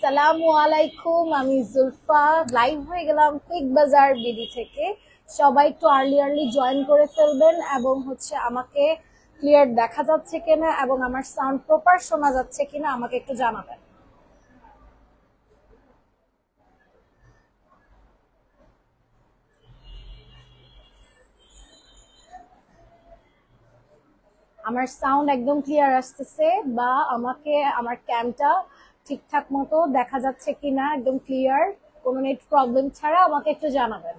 আসসালামু আলাইকুম, আমি জুলফা। লাইভ হয়ে গেলাম কুইক বাজার বিডি থেকে। সবাই একটু আর্লি জয়েন করে ফেলবেন এবং আমাকে ক্লিয়ার দেখা যাচ্ছে কিনা এবং আমার সাউন্ড প্রপার শোনা যাচ্ছে কিনা আমাকে একটু জানাবেন। আমার সাউন্ড একদম ক্লিয়ার আসতেছে বা আমাকে আমার ক্যামটা ঠিকঠাক মতো দেখা যাচ্ছে কিনা, একদম ক্লিয়ার, কোনো নেট প্রবলেম ছাড়া আমাকে একটু জানাবেন।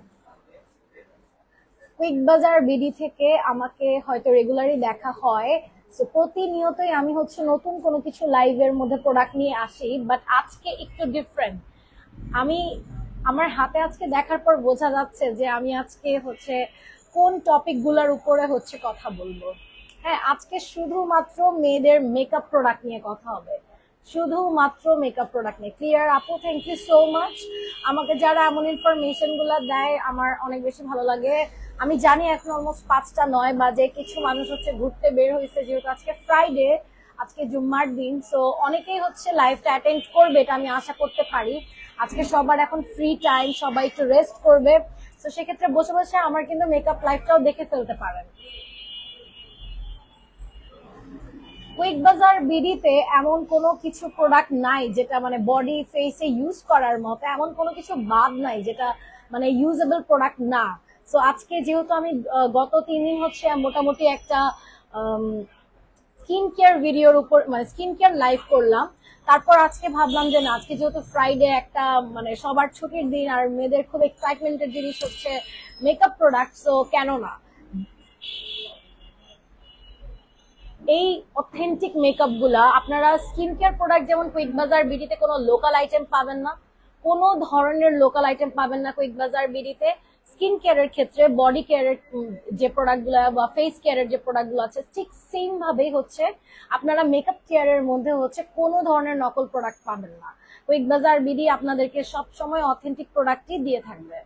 কুইক বাজার বিডি থেকে আমাকে হয়তো রেগুলারই দেখা হয়, তো প্রতিনিয়তই আমি নতুন কোনো কিছু লাইভের মধ্যে প্রোডাক্ট নিয়ে আসি, বাট আজকে একটু ডিফারেন্ট। আমি আমার হাতে আজকে দেখার পর বোঝা যাচ্ছে যে আমি আজকে কোন টপিক গুলার উপরে কথা বলবো। হ্যাঁ, আজকে শুধুমাত্র মেয়েদের মেকআপ প্রোডাক্ট নিয়ে কথা হবে, শুধুমাত্র মেকআপ প্রোডাক্ট নিয়ে। ক্লিয়ার আপু, থ্যাংক ইউ সো মাচ। আমাকে যারা এমন ইনফরমেশন গুলা দেয় আমার অনেক বেশি ভালো লাগে। আমি জানি এখন অলমোস্ট 5টা 9 বাজে, কিছু মানুষ ঘুরতে বের হয়েছে, যেহেতু আজকে ফ্রাইডে, আজকে জুম্মার দিন, সো অনেকেই লাইভটা অ্যাটেন্ড করবে, এটা আমি আশা করতে পারি। আজকে সবার এখন ফ্রি টাইম, সবাই একটু রেস্ট করবে, তো সেক্ষেত্রে বসে বসে আমার কিন্তু মেকআপ লাইভটাও দেখে ফেলতে পারেন। কুইক বাজার বিডিতে এমন কোনো কিছু প্রোডাক্ট নাই যেটা বডি ফেসে ইউজ করার মতো, এমন কোনো কিছু বাদ নাই যেটা ইউজেবল প্রোডাক্ট না। সো আজকে যেহেতু আমি গত 3 দিন মোটামুটি একটা স্কিন কেয়ার ভিডিওর উপর স্কিন কেয়ার লাইভ করলাম, তারপর আজকে ভাবলাম যে না, আজকে যেহেতু ফ্রাইডে, একটা সবার ছুটির দিন আর মেয়েদের খুব এক্সাইটমেন্টের জিনিস মেকআপ প্রোডাক্ট, সো কেন না এই অথেন্টিক মেকআপ গুলা আপনারা। স্কিন কেয়ার প্রোডাক্ট যেমন কুইক বাজার বিডিতে কোনো লোকাল আইটেম পাবেন না, কোনো ধরনের লোকাল আইটেম পাবেন না কুইক বাজার বিডিতে। স্কিন কেয়ারের ক্ষেত্রে বডি কেয়ারের যে প্রোডাক্ট গুলা বা ফেস কেয়ারের যে প্রোডাক্ট গুলো আছে, ঠিক সেম ভাবেই আপনারা মেকআপ কেয়ারের মধ্যে কোনো ধরনের নকল প্রোডাক্ট পাবেন না। কুইক বাজার বিডি আপনাদেরকে সবসময় অথেন্টিক প্রোডাক্টই দিয়ে থাকবে।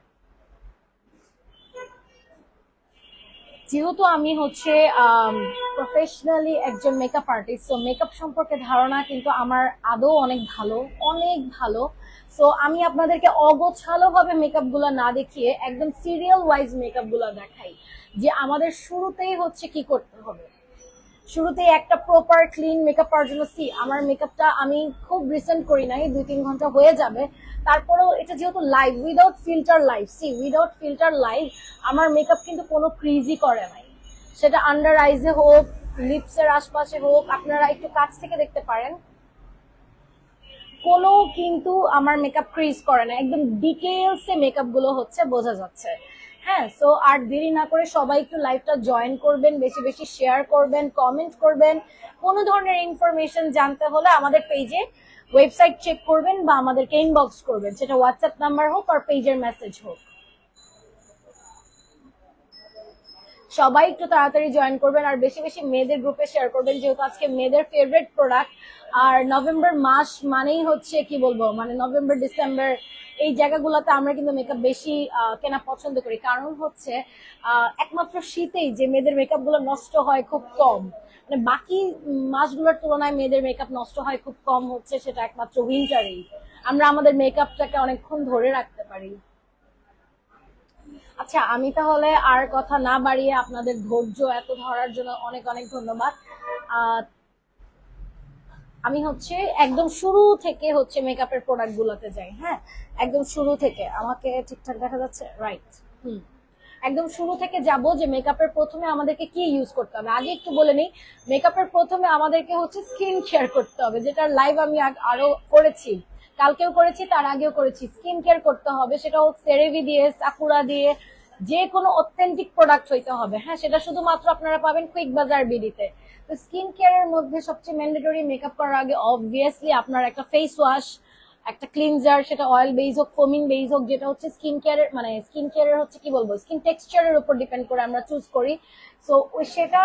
যেহেতু আমি প্রফেশনালি একজন মেকআপ আর্টিস্ট, তো মেকআপ সম্পর্কে ধারণা কিন্তু আমার আদৌ অনেক ভালো, অনেক ভালো। সো আমি আপনাদেরকে অগোছালো ভাবে মেকআপ গুলা না দেখিয়ে একদম সিরিয়াল ওয়াইজ মেকআপ গুলা দেখাই, যে আমাদের শুরুতেই কি করতে হবে। শুরুতেই একটা প্রপার ক্লিন মেকআপ করার জন্য, আমার মেকআপটা আমি খুব রিসেন্ট করি নাই, 2-3 ঘন্টা হয়ে যাবে, তারপরেও এটা যেহেতু live, without filter live, without filter live আমার মেকআপ কিন্তু কোনো ক্রিজই করে নাই। সেটা আন্ডার আইজে হোক, লিপসের আশপাশে হোক, আপনারা একটু কাছ থেকে দেখতে পারেন, কোনো কিন্তু আমার মেকআপ ক্রিজ করে না, একদম ডিটেলসে মেকআপ গুলো বোঝা যাচ্ছে। হ্যাঁ, সো আর দেরি না করে সবাই একটু লাইভটা জয়েন করবেন, বেশি বেশি শেয়ার করবেন, কমেন্ট করবেন। কোনো ধরনের ইনফরমেশন জানতে হলে আমাদের পেজে ওয়েবসাইট চেক করবেন বা আমাদেরকে ইনবক্স করবেন, সেটা হোয়াটসঅ্যাপ নাম্বার হোক আর পেজের মেসেজ হোক। সবাই একটু তাড়াতাড়ি জয়েন করবেন আর বেশি বেশি মেয়েদের গ্রুপে শেয়ার করবেন, যেহেতু আজকে মেয়েদের ফেভারিট প্রোডাক্ট। আর নভেম্বর মাস মানেই কি বলবো, নভেম্বর ডিসেম্বর এই জায়গাগুলোতে আমরা কিন্তু মেকআপ বেশি কেনা পছন্দ করি, কারণ একমাত্র শীতেই যে মেয়েদের মেকআপ গুলো নষ্ট হয় খুব কম, বাকি মাসগুলোর তুলনায় মেয়েদের মেকআপ নষ্ট হয় খুব কম, সেটা একমাত্র উইন্টারেই আমরা আমাদের মেকআপটাকে অনেকক্ষণ ধরে রাখতে পারি। আচ্ছা, আমি তাহলে আর কথা না বাড়িয়ে আপনাদের ধৈর্য এত ধরার জন্য অনেক অনেক ধন্যবাদ। আমি একদম শুরু থেকে মেকআপের প্রোডাক্ট গুলোতে যাই। হ্যাঁ, একদম শুরু থেকে, আমাকে ঠিকঠাক দেখা যাচ্ছে? রাইট। একদম শুরু থেকে যাব, যে মেকআপের প্রথমে আমাদেরকে কি ইউজ করতে হবে। আগে একটু বলে নিই, মেকআপের প্রথমে আমাদেরকে স্কিন কেয়ার করতে হবে, যেটার লাইভ আমি আরো করেছি, কালকেও করেছি, তার আগেও করেছি। স্কিন কেয়ার করতে হবে, সেটা হোক সেরেভি দিয়ে, সাকুরা দিয়ে, যে কোনো অথেন্টিক প্রোডাক্ট হইতে হবে। হ্যাঁ, সেটা শুধুমাত্র আপনারা পাবেন কুইক বাজার বিডিতে। তো স্কিন কেয়ারের মধ্যে সবচেয়ে ম্যান্ডেটরি, মেকআপ করার আগে অবভিয়াসলি আপনার একটা ফেস ওয়াশ, একটা ক্লিনজার, সেটা অয়েল বেস হোক, ফোমিং বেস হোক, যেটা স্কিন কেয়ারের স্কিন কেয়ারের কি বলবো, স্কিন টেক্সচারের উপর ডিপেন্ড করে আমরা চুজ করি। সো সেটা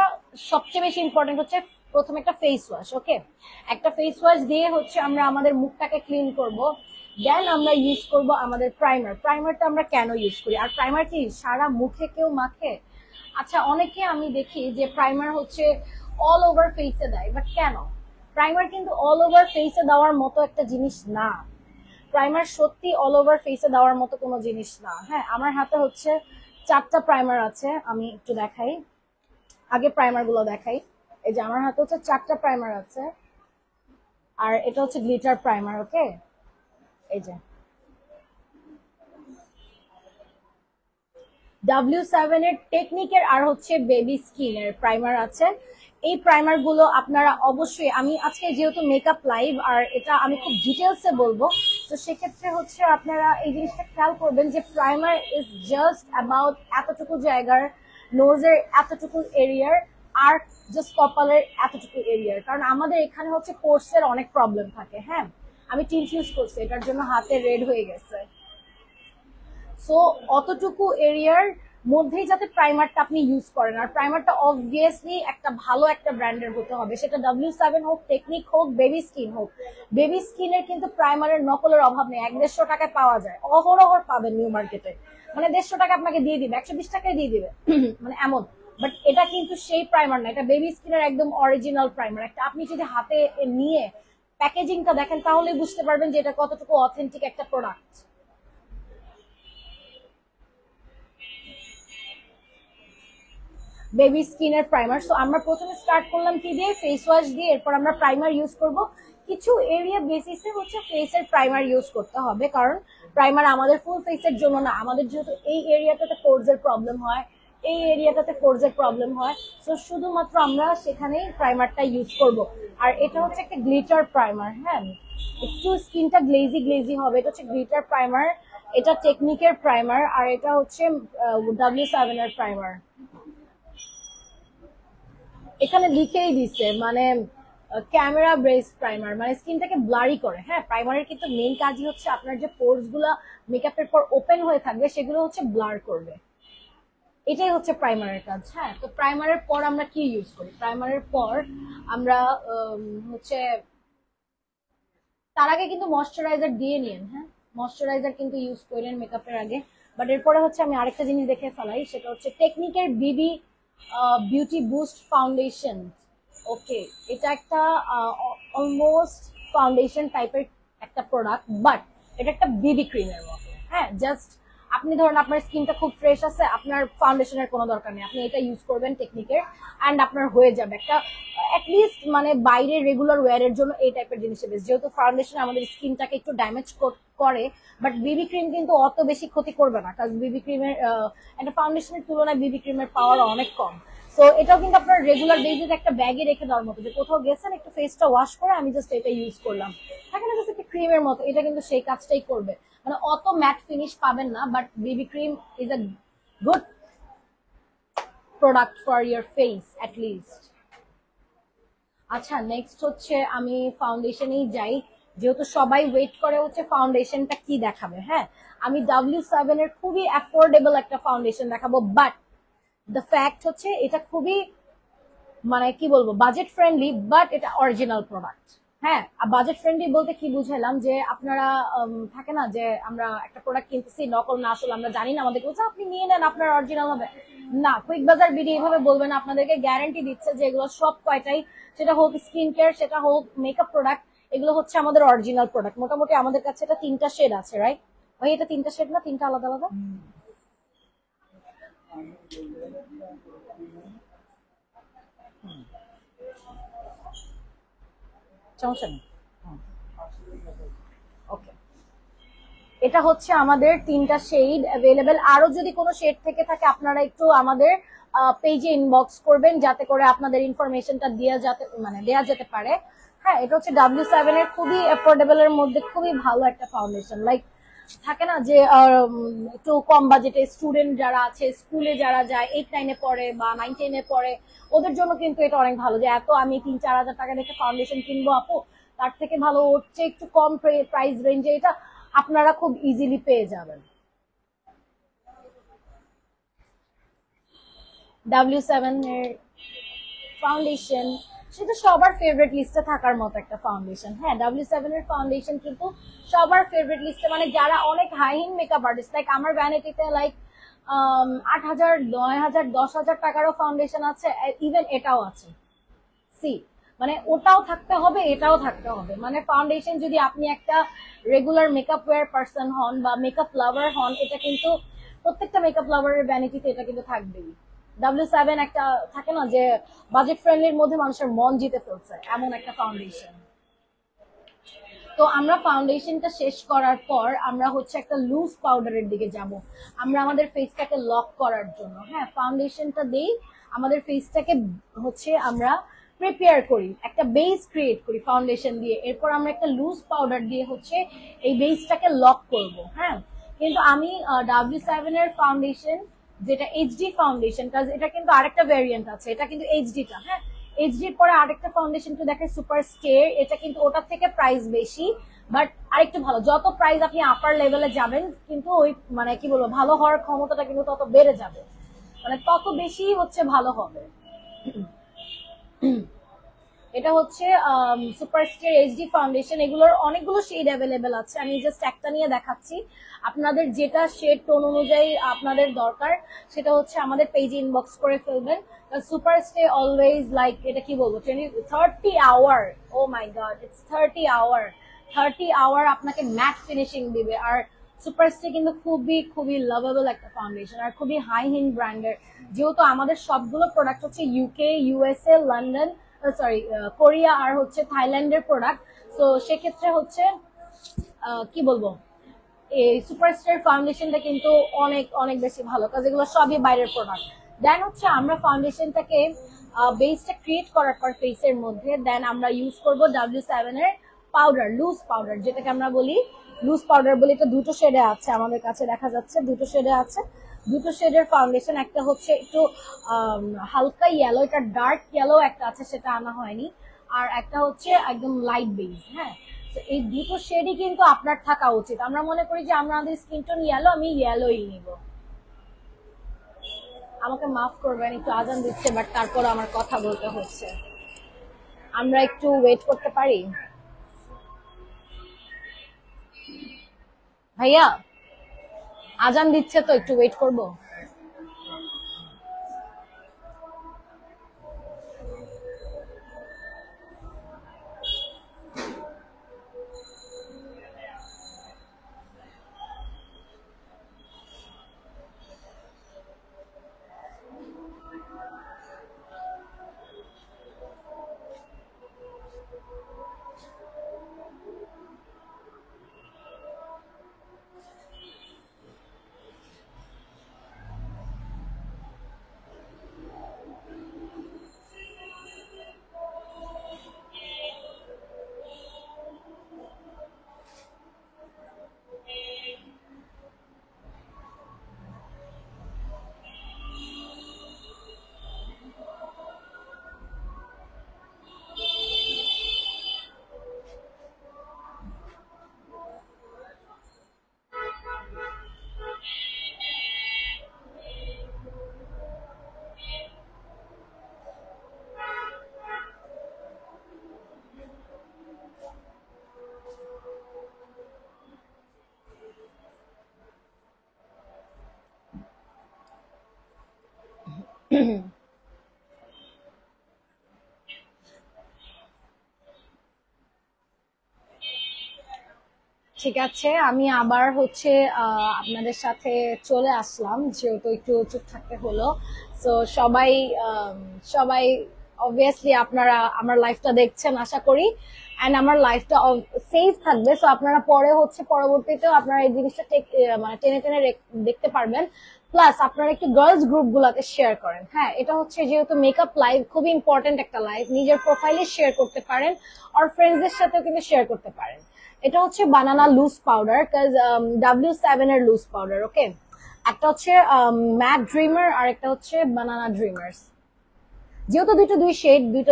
সবচেয়ে বেশি ইম্পর্টেন্ট প্রথমে একটা ফেস ওয়াশ। ওকে, একটা ফেস ওয়াশ দিয়ে আমরা আমাদের মুখটাকে ক্লিন করব। দেন আমরা ইউজ করব আমাদের প্রাইমার। প্রাইমারটা আমরা কেন ইউজ করি, আর প্রাইমার কি সারা মুখে কেউ মাখে? আচ্ছা, অনেকে আমি দেখি যে প্রাইমার অল ওভার ফেসে দেয়, বাট কেন? প্রাইমার কিন্তু অল ওভার ফেসে দেওয়ার মতো একটা জিনিস না। প্রাইমার সত্যি অল ওভার ফেসে দেওয়ার মতো কোনো জিনিস না। হ্যাঁ, আমার হাতে হচ্ছে 4টা প্রাইমার আছে, আমি একটু দেখাই, আগে প্রাইমার গুলো দেখাই। এই যে আমার হাতে হচ্ছে 4টা প্রাইমার আছে, আর এটা হচ্ছে গ্লিটার প্রাইমার। ওকে, এই যে W7 এর টেকনিকের আর হচ্ছে বেবি স্কিনের প্রাইমার আছে। এই প্রাইমার গুলো আপনারা অবশ্যই, আমি আজকে যেহেতু মেকআপ লাইভ আর এটা আমি খুব ডিটেলসে বলবো, তো সেক্ষেত্রে হচ্ছে আপনারা এই জিনিসটা খেয়াল করবেন যে প্রাইমার ইজ জাস্ট অ্যাবাউট এতটুকু জায়গার, নোজের এতটুকু এরিয়ার, আর জাস্ট কপালের এতটুকু এরিয়ার। কারণ আমাদের এখানে হচ্ছে পোর্সের অনেক প্রবলেম থাকে। হ্যাঁ, আমি টিন্ট ইউজ করছি, এটার জন্য হাতে রেড হয়ে গেছে। সো অতটুকু এরিয়ার মধ্যেই যাতে প্রাইমারটা আপনি ইউজ করেন, আর প্রাইমারটা অবভিয়াসলি একটা ভালো একটা ব্র্যান্ডের হতে হবে, সেটা W7 হোক, টেকনিক হোক, বেবি স্কিন হোক। বেবি স্কিনের কিন্তু প্রাইমারের নকলের অভাব নেই, 150 টাকায় পাওয়া যায়, অহরহ পাবেন নিউ মার্কেটে। মানে 150 টাকা আপনাকে দিয়ে দিবে, 120 টাকায় দিয়ে দিবে, মানে এমন। বাট এটা কিন্তু সেই প্রাইমার না, এটা বেবি স্কিনের একদম অরিজিনাল প্রাইমার। একটা আপনি যদি হাতে নিয়ে প্যাকেজিংটা দেখেন তাহলে বুঝতে পারবেন যে এটা কতটুকু অথেন্টিক একটা প্রোডাক্ট। বেবি স্কিনের প্রাইমার। সো আমরা প্রথমে স্টার্ট করলাম কি দিয়ে, ফেস ওয়াশ দিয়ে, এরপর আমরা প্রাইমার ইউজ করব। কিছু এরিয়া বেসিসে হচ্ছে ফেসের প্রাইমার ইউজ করতে হবে, কারণ প্রাইমার আমাদের ফুল ফেসের জন্য না, আমাদের যেহেতু এই এরিয়াটাতে পোরসের প্রবলেম হয়, এই এরিয়াটাতে পোরসের প্রবলেম হয়, সো শুধুমাত্র আমরা সেখানেই প্রাইমারটা ইউজ করব। আর এটা হচ্ছে একটা গ্লিটার প্রাইমার। হ্যাঁ, একটু স্কিনটা গ্লেজি গ্লেজি হবে, এটা হচ্ছে গ্লিটার প্রাইমার, এটা টেকনিকের প্রাইমার, আর এটা হচ্ছে W7 এর প্রাইমার। এখানে লিখেই দিচ্ছে মানে ক্যামেরা বেস প্রাইমার, মানে স্কিনটাকে ব্লারি করে। হ্যাঁ, প্রাইমারের কিন্তু মেইন কাজই হচ্ছে আপনার যে পোর্স গুলা মেকআপের পর ওপেন হয়ে থাকবে সেগুলো হচ্ছে ব্লার করবে, এটাই হচ্ছে প্রাইমারের কাজ। হ্যাঁ, তো প্রাইমারের পর আমরা কি ইউজ করি, প্রাইমারের পর আমরা হচ্ছে তার আগে কিন্তু ময়শ্চারাইজার দিয়ে নিন। হ্যাঁ, ময়শ্চারাইজার কিন্তু ইউজ করেন মেকআপের আগে। বাট এরপরে হচ্ছে আমি আরেকটা জিনিস দেখে ফেলাই, সেটা হচ্ছে টেকনিকের বিবি বিউটি বুস্ট ফাউন্ডেশন। ওকে, এটা একটা অলমোস্ট ফাউন্ডেশন টাইপের একটা প্রোডাক্ট, বাট এটা একটা বিবি ক্রিমের মতো। হ্যাঁ, জাস্ট আপনি ধরুন আপনার স্কিনটা খুব ফ্রেশ আছে, আপনার ফাউন্ডেশনের কোনো দরকার নেই, আপনি এটা ইউজ করবেন টেকনিকের, অ্যান্ড আপনার হয়ে যাবে একটা অ্যাটলিস্ট মানে বাইরে রেগুলার ওয়্যারের জন্য এই টাইপের জিনিসের বেশ। যেহেতু ফাউন্ডেশন আমাদের স্কিনটাকে একটু ড্যামেজ করে, বাট বিবি ক্রিম কিন্তু অত বেশি ক্ষতি করবে না, কারণ বিবি ক্রিমের একটা ফাউন্ডেশনের তুলনায় বিবি ক্রিমের পাওয়ার অনেক কম। তো এটাও কিন্তু আপনার রেগুলার বেসিস একটা ব্যাগে রেখে দেওয়ার মতো, যে কোথাও গেছেন একটু ফেসটা ওয়াশ করে আমি জাস্ট এটা ইউজ করলাম, থাকে না জাস্ট একটা ক্রিমের মতো, এটা কিন্তু সেই কাজটাই করবে। মানে অত ম্যাট ফিনিশ পাবেন না, but Bibi cream is a good product for year face at least. আচ্ছা, নেক্সট হচ্ছে আমি ফাউন্ডেশনেই যাই, যেহেতু সবাই ওয়েট করে হচ্ছে ফাউন্ডেশনটা কি দেখাবে। হ্যাঁ, আমি W7 এর খুবই অ্যাফোর্ডেবল একটা ফাউন্ডেশন দেখাবো, বাট দ্য ফ্যাক্ট হচ্ছে এটা খুবই মানে কি বলবো বাজেট ফ্রেন্ডলি, বাট এটা অরিজিনাল প্রোডাক্ট। হ্যাঁ, বাজেট ফ্রেন্ডলি বলতে কি বুঝাইলাম, যে আপনারা থাকে না যে আমরা একটা প্রোডাক্ট কিনতেছি নকল না, আসলে আমরা জানি না, আমাদের বলছে আপনি নিয়ে নেন আপনার অরিজিনাল হবে না। কুইক বাজার বিডি এইভাবে বলবে না, আপনাদেরকে গ্যারান্টি দিচ্ছে যে এগুলো সব কয়টাই, সেটা হোক স্কিন কেয়ার, সেটা হোক মেকআপ প্রোডাক্ট, এগুলো হচ্ছে আমাদের অরিজিনাল প্রোডাক্ট। মোটামুটি আমাদের কাছে এটা 3টা শেড আছে, রাইট ভাই? এটা 3টা শেড না, 3টা আলাদা আলাদা? সমস্যা নেই। ওকে, এটা হচ্ছে আমাদের 3টা শেড অ্যাভেলেবেল। আরো যদি কোনো শেড থেকে থাকে আপনারা একটু আমাদের পেজে ইনবক্স করবেন, যাতে করে আপনাদের ইনফরমেশনটা দেওয়া যেতে পারে। হ্যাঁ, এটা হচ্ছে W7 এর খুবই অ্যাফোর্ডেবল এর মধ্যে খুবই ভালো একটা ফাউন্ডেশন। লাইক থাকে না যে একটু কম বাজেটে স্টুডেন্ট যারা আছে, স্কুলে যারা যায়, 8-9-এ পড়ে বা 9-10-এ পড়ে, ওদের জন্য কিন্তু এটা অনেক ভালো, যে এত আমি 3-4 হাজার টাকা দেখে ফাউন্ডেশন কিনবো আপু, তার থেকে ভালো হচ্ছে একটু কম প্রাইস রেঞ্জে এটা আপনারা খুব ইজিলি পেয়ে যাবেন। W7 এর ফাউন্ডেশন সেটা সবার ফেভারিট লিস্টে থাকার মতো একটা ফাউন্ডেশন। হ্যাঁ, W7 এর ফাউন্ডেশন কিন্তু সবার ফেভারিট লিস্টে, মানে যারা অনেক high end makeup artist, like আমার ভ্যানিটিতে লাইক 8,000, 9,000, 10,000 টাকারও ফাউন্ডেশন আছে, ইভেন এটাও আছে। সি, মানে ওটাও থাকতে হবে এটাও থাকতে হবে। মানে ফাউন্ডেশন যদি আপনি একটা রেগুলার মেকআপ ওয়্যার পার্সন হন বা মেকআপ লাভার হন, এটা কিন্তু প্রত্যেকটা মেকআপ লাভারের ভ্যানিটিতে এটা কিন্তু থাকবেই। W7 একটা থাকে না যে বাজেট ফ্রেন্ডলির মধ্যে মানুষের মন জিতে ফেলছে, এমন একটা ফাউন্ডেশন। তো আমরা ফাউন্ডেশনটা শেষ করার পর আমরা হচ্ছে একটা লুজ পাউডারের দিকে যাব, আমরা আমাদের ফেসটাকে লক করার জন্য। হ্যাঁ, ফাউন্ডেশনটা দেই, আমাদের ফেসটাকে হচ্ছে আমরা প্রিপেয়ার করি, একটা বেস ক্রিয়েট করি ফাউন্ডেশন দিয়ে, এরপর আমরা একটা লুজ পাউডার দিয়ে হচ্ছে এই বেসটাকে লক করব। হ্যাঁ, কিন্তু আমি W7 এর ফাউন্ডেশন যেটা এইচডি ফাউন্ডেশন, কাজ এটা কিন্তু আরেকটা ভ্যারিয়েন্ট আছে, এটা কিন্তু এইচডিটা। হ্যাঁ, এইচডির পরে আরেকটা ফাউন্ডেশন তো দেখে সুপার স্টের, এটা কিন্তু ওটার থেকে প্রাইস বেশি, বাট আরেকটু ভালো। যত প্রাইস আপনি আপার লেভেলে যাবেন কিন্তু ওই মানে কি বলবো, ভালো হওয়ার ক্ষমতাটা কিন্তু তত বেড়ে যাবে, মানে তত বেশি হচ্ছে ভালো হবে। এটা হচ্ছে সুপার স্টার এইচডি ফাউন্ডেশন, এগুলোর অনেকগুলো শেড অ্যাভেলেবেল আছে, আমি জাস্ট একটা নিয়ে দেখাচ্ছি। আপনাদের যেটা শেড টোন অনুযায়ী আপনাদের দরকার সেটা হচ্ছে আমাদের পেজে ইনবক্স করে ফেলবেন। সুপার স্টে অলওয়েজ লাইক, এটা কি বলবো, 30 hour, oh my God, it's 30 hour, 30 hour আপনাকে ম্যাট ফিনিশিং দিবে। আর সুপার স্টে কিন্তু খুবই খুবই লাভেবল একটা ফাউন্ডেশন আর খুবই হাই হিন্ড ব্র্যান্ডের, যেহেতু আমাদের সবগুলো প্রোডাক্ট হচ্ছে UK, USA, London, sorry Korea আর হচ্ছে থাইল্যান্ডের প্রোডাক্ট। তো সেক্ষেত্রে হচ্ছে কি বলবো, এই সুপারস্টার ফাউন্ডেশনটা কিন্তু অনেক অনেক বেশি ভালো, কাজ এগুলো সবই বাইরের প্রোডাক্ট। দেন হচ্ছে আমরা ফাউন্ডেশনটাকে বেসটা ক্রিয়েট করার পর ফেসের মধ্যে দেন আমরা ইউজ করব W7 এর পাউডার, লুজ পাউডার যেটাকে আমরা বলি লুজ পাউডার বলি। এটা দুটো শেডে আছে আমাদের কাছে, দেখা যাচ্ছে দুটো শেডে আছে, দুটো শেডের ফাউন্ডেশন। একটা হচ্ছে একটু হালকা ইয়েলো, এটা ডার্ক ইয়েলো একটা আছে, সেটা আনা হয়নি। আর একটা হচ্ছে একদম লাইট বেজ। হ্যাঁ, এই দুটো শেডই কিন্তু আপনার থাকা উচিত। আমরা মনে করি যে আমাদের স্কিন টোন ইয়েলো, আমি ইয়েলোই নিব। আমাকে মাফ করবেন, একটু আজান দিচ্ছে, বাট তারপর আমার কথা বলতে হচ্ছে। আমরা একটু ওয়েট করতে পারি ভাইয়া? আজান দিচ্ছে তো, একটু ওয়েট করব। ঠিক আছে, আমি আবার হচ্ছে আপনাদের সাথে চলে আসলাম, যেহেতু একটু চুপ থাকতে হলো। তো সবাই সবাই অবভিয়াসলি আপনারা আমার লাইফটা দেখছেন আশা করি, এন্ড আমার লাইফটা সেফ থাকবে। সো আপনারা পরে হচ্ছে পরবর্তীতেও আপনারা এই জিনিসটা মানে টেনে টেনে দেখতে পারবেন। প্লাস আপনারা একটু গার্লস গ্রুপ গুলাতে শেয়ার করেন। হ্যাঁ, এটা হচ্ছে যেহেতু মেকআপ লাইভ, খুবই ইম্পর্টেন্ট একটা লাইভ, নিজের প্রোফাইলে শেয়ার করতে পারেন আর ফ্রেন্ডসদের সাথেও কিন্তু শেয়ার করতে পারেন। এটা হচ্ছে বানানা লুজ পাউডার, কাজ W7 এর লুজ পাউডার। ওকে, একটা হচ্ছে ম্যাট ড্রিমার আর একটা হচ্ছে বানানা ড্রিমার্স। যেহেতু দুইটা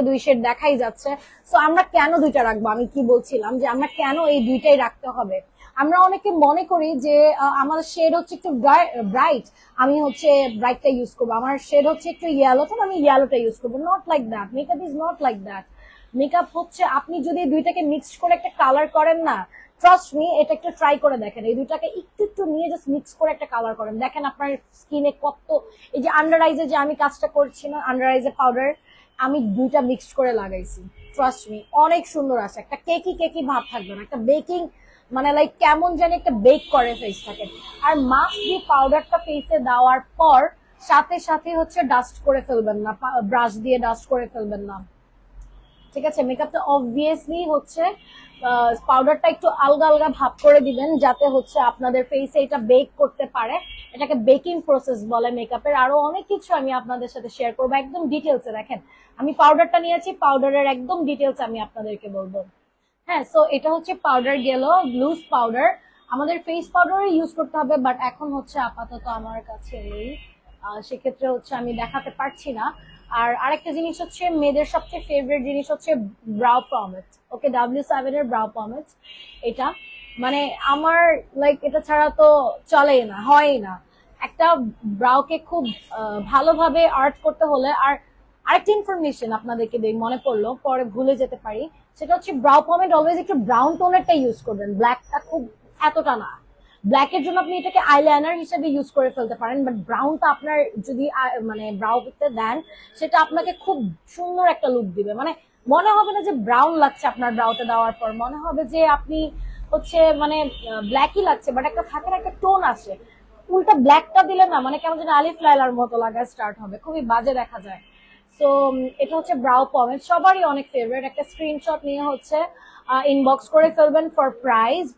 দুই শেড দেখাই যাচ্ছে, তো আমরা কেন দুইটা রাখবো, আমি কি বলছিলাম যে আমরা কেন এই দুইটাই রাখতে হবে। আমরা অনেকে মনে করি যে আমার শেড হচ্ছে একটু ব্রাইট, আমি হচ্ছে ব্রাইটটা ইউজ করবো, আমার শেড হচ্ছে একটু ইয়েলো, তো আমি ইয়েলোটা ইউজ করবো। Not like that, makeup is not like that. Makeup হচ্ছে আপনি যদি দুইটাকে মিক্স করে একটা কালার করেন না, ট্রাস্ট মি, এটা একটু ট্রাই করে দেখেন, এই দুইটাকে একটু একটু নিয়ে জাস্ট মিক্স করে একটা কালার করেন, দেখেন আপনার স্কিনে কত, এই যে আন্ডার আইজে যে আমি কাজটা করছি না, আন্ডার আইজে পাউডার, আমি দুইটা মিক্সড করে লাগাইছি, ট্রাস্ট মি অনেক সুন্দর আসে, একটা কেকি কেকি ভাব থাকবে না, একটা বেকিং মানে লাইক কেমন জানি একটা বেক করে ফেসটাকে। আর মাস্ক দিয়ে পাউডারটা ফেসে দেওয়ার পর সাথে সাথে হচ্ছে ডাস্ট করে ফেলবেন না, ব্রাশ দিয়ে ডাস্ট করে ফেলবেন না, ঠিক আছে? মেকআপটা অবভিয়াসলি হচ্ছে পাউডারটা একটু আলগা আলগা ভাব করে দিবেন যাতে হচ্ছে আপনাদের ফেসে এটা বেক করতে পারে। এটাকে বেকিং প্রসেস বলে মেকআপের। আরো অনেক কিছু আমি আপনাদের সাথে শেয়ার করবো একদম ডিটেলসে। দেখেন আমি পাউডারটা নিয়েছি, পাউডারের একদম ডিটেলস আমি আপনাদেরকে বলবো। হ্যাঁ, সো এটা হচ্ছে পাউডার গেল, লুজ পাউডার। আমাদের ফেস পাউডারও ইউজ করতে হবে, বাট এখন হচ্ছে আপাতত আমার কাছে নেই, সেক্ষেত্রে হচ্ছে আমি দেখাতে পারছি না। আর আরেকটা জিনিস হচ্ছে মেয়েদের সবচেয়ে ফেভারিট জিনিস হচ্ছে ব্রাউ পমেড। ওকে, W7 এর ব্রাউ পমেড, এটা মানে আমার লাইক এটা ছাড়া তো চলেই না, হয় না। একটা ব্রাউকে খুব ভালোভাবে আর্ট করতে হলে। আর আরেকটা ইনফরমেশন আপনাদেরকে দিই, মনে পড়লো, পরে ভুলে যেতে পারি, সেটা হচ্ছে ব্রাউ পমেড অলওয়েজ একটু ব্রাউন টোনেরটা ইউজ করবেন, ব্ল্যাকটা খুব এতটা না। ব্ল্যাকের জন্য আপনি এটাকে আইলাইনার হিসেবে ইউজ করে ফেলতে পারেন, বাট ব্রাউনটা আপনার যদি মানে ব্রাউতে দেন সেটা আপনাকে খুব সুন্দর একটা লুক দিবে। মানে মনে হবে না যে ব্রাউন লাগছে আপনার ব্রাউতে দেওয়ার পর, মনে হবে যে আপনি হচ্ছে মানে ব্ল্যাকই লাগছে, বাট একটা থাকে না একটা টোন আসে। উল্টা ব্ল্যাকটা দিলে না মানে কেমন যেন আলিফ লাইলার মতো লাগা স্টার্ট হবে, খুবই বাজে দেখা যায়। সো এটা হচ্ছে ব্রাউ পমেড, সবারই অনেক ফেভারিট। একটা স্ক্রিনশট নিয়ে হচ্ছে ইনবক্স করে ফেলবেন ফর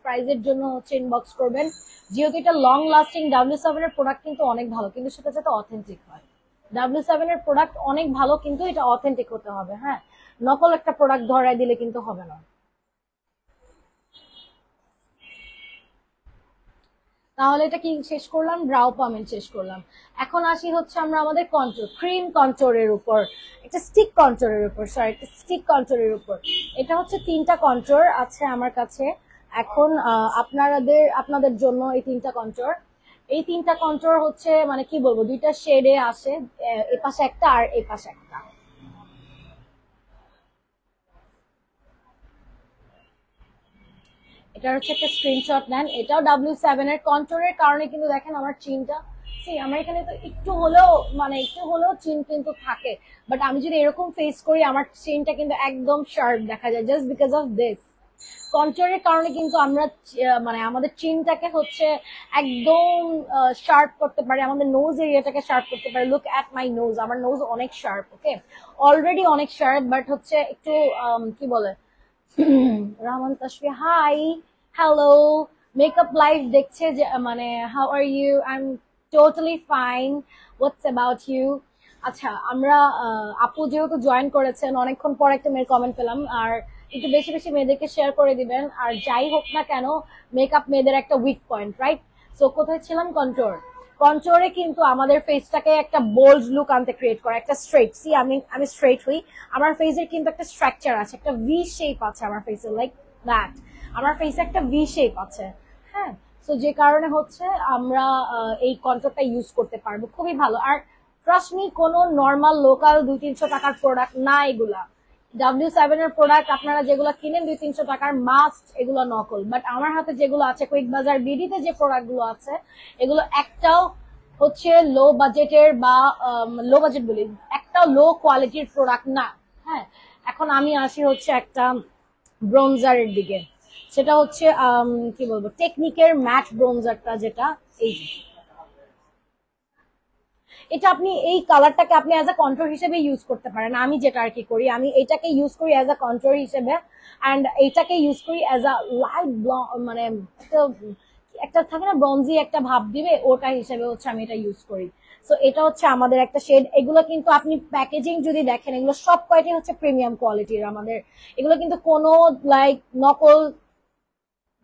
প্রাইজের জন্য হচ্ছে ইনবক্স করবেন। যেহেতু এটা লং লাস্টিং, W7 এর প্রোডাক্ট কিন্তু অনেক ভালো, কিন্তু সেটা যাতে অথেন্টিক হয়। W7 এর প্রোডাক্ট অনেক ভালো, কিন্তু এটা অথেন্টিক হতে হবে। হ্যাঁ, নকল একটা প্রোডাক্ট ধরাই দিলে কিন্তু হবে না। তাহলে এটা কি শেষ করলাম? ব্রাউ পমেন্ট শেষ করলাম। এখন আসি হচ্ছে আমরা আমাদের কন্ট্রোর, ক্রিম কন্ট্রোরের উপর, একটা স্টিক কন্ট্রোরের উপর, সরি একটা স্টিক কন্ট্রোরের উপর। এটা হচ্ছে তিনটা কন্ট্রোর আছে আমার কাছে এখন। আপনাদের জন্য এই তিনটা কন্ট্রোর, এই তিনটা কন্ট্রোর হচ্ছে মানে কি বলবো, দুইটা শেডে আসে, এ পাশে একটা আর এ পাশে একটা। এটা হচ্ছে একটা স্ক্রিনশট নেন, এটাও W7 এর কন্ট্রোরের কারণে কিন্তু দেখেন আমার চিনটা, আমার এখানে তো একটু হলেও মানে একটু হলেও চিন কিন্তু থাকে, বাট আমি যদি এরকম ফেস করি আমার চিনটা কিন্তু একদম শার্প দেখা যায়, জাস্ট বিকজ অফ দিস কন্ট্রোরের কারণে। কিন্তু আমরা মানে আমাদের চিনটাকে হচ্ছে একদম শার্প করতে পারি, আমাদের নোজ এরিয়াটাকে শার্প করতে পারি। লুক অ্যাট মাই নোজ, আমার নোজ অনেক শার্প, ওকে, অলরেডি অনেক শার্প, বাট হচ্ছে একটু কি বলে Rahman Tasfi, hi, hello, makeup live দেখছে যে মানে how are you, I am totally fine, what's about you. আচ্ছা, আমরা আপু যেহেতু জয়েন করেছেন, অনেকক্ষণ পর একটা মেয়ের কমেন্ট পেলাম, আর একটু বেশি বেশি মেয়েদেরকে শেয়ার করে দিবেন। আর যাই হোক না কেন, মেকআপ মেয়েদের একটা উইক পয়েন্ট, রাইট? সো কোথায় ছিলাম? কন্ট্রোর। কন্ট্রোরে কিন্তু আমাদের ফেসটাকে একটা বোল্ড লুক আনতে ক্রিয়েট করে, একটা স্ট্রেট, আমি স্ট্রেট হই, আমার ফেসের কিন্তু একটা স্ট্রাকচার আছে, একটা ভি শেপ আছে আমার ফেসে, লাইক দ্যাট, আমার ফেসে একটা ভি শেপ আছে। হ্যাঁ, তো যে কারণে হচ্ছে আমরা এই কন্ট্রোরটা ইউজ করতে পারবো, খুবই ভালো। আর ট্রাস্ট মি, কোনো নর্মাল লোকাল 200-300 টাকার প্রোডাক্ট না এগুলা। W7 এর প্রোডাক্ট আপনারা যেগুলো কিনেন 200-300 টাকার, মাস্ট এগুলো নকল। বাট আমার হাতে যেগুলো আছে, কুইক বাজার বিডিতে যে প্রোডাক্ট গুলো আছে, এগুলো একটাও হচ্ছে লো বাজেটের বা লো বাজেট বলি, একটা লো কোয়ালিটির প্রোডাক্ট না। হ্যাঁ, এখন আমি আসি হচ্ছে একটা ব্রোনজারের দিকে, সেটা হচ্ছে কি বলবো, টেকনিকের ম্যাট ব্রোনজারটা, যেটা এই এটা আপনি এই কালারটাকে আপনি অ্যাজ আ কন্ট্রোল হিসেবে ইউজ করতে পারেন। আমি যেটা আর কি করি, আমি এটাকে ইউজ করি অ্যাজ আ কন্ট্রোল হিসেবে, অ্যান্ড এইটাকে ইউজ করি অ্যাজ আ লাইট মানে একটা একটা থাকে না ব্রঞ্জি একটা ভাব দিবে, ওটা হিসেবে হচ্ছে আমি এটা ইউজ করি। সো এটা হচ্ছে আমাদের একটা শেড। এগুলো কিন্তু আপনি প্যাকেজিং যদি দেখেন, এগুলো সব কয়টি হচ্ছে প্রিমিয়াম কোয়ালিটির আমাদের, এগুলো কিন্তু কোনো লাইক নকল